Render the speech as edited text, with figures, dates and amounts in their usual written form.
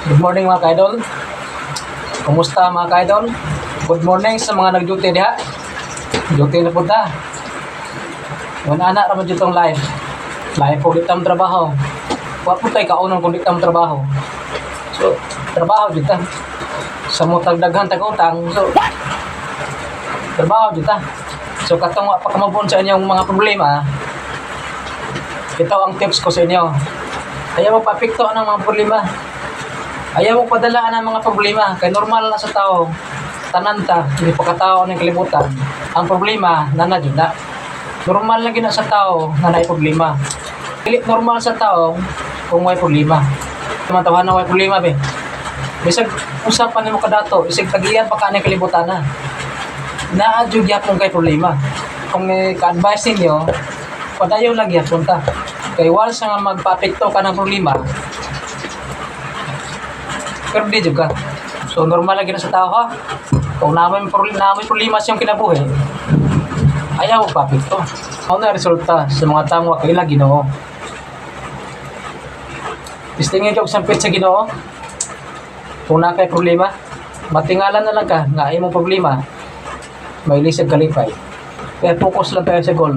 Good morning mga ka-idol. Kumusta mga ka-idol? Good morning sa mga nag-duty diha. Duty na po ta. Wala anak naman dito live. Live po dito ang trabaho. Huwag po tayo kaunang kung dito ang trabaho. So, trabaho dito. Sa mutag daghan tag-utang. So, trabaho dito. So, katong pa kamabon sa inyong mga problema, ito ang tips ko sa inyo. Ayaw mo papikto ng mga problema. Ayaw mo padalaan ng mga problema. Kaya normal na sa tao. Tananta, hindi pa katao ng kalibutan. Ang problema, nanadyo na. Normal na gina sa tao na may problema. Hindi normal sa tao kung may problema. Tumantawahan na may problema, be. Bisag usapan ni mo kadato, isig tagiyan pa ka ng kalibutan na. Naadyo gyapon kay problema. Kung ka-advise ninyo, padayon lang gyapon ta. Kay once nga magpapekto ka ng problema, pero di juga. So normal lagi na sa tao ha. Kung namin problema siyang kinabuhi, ayaw magpapekto. Ano na resulta sa mga tamo kaila Ginoo? Istingin ka sa sa Ginoo. Kung na kay problema, matingalan na lang ka nga imong problema, may lisag kalipay. Kaya focus lang tayo sa goal.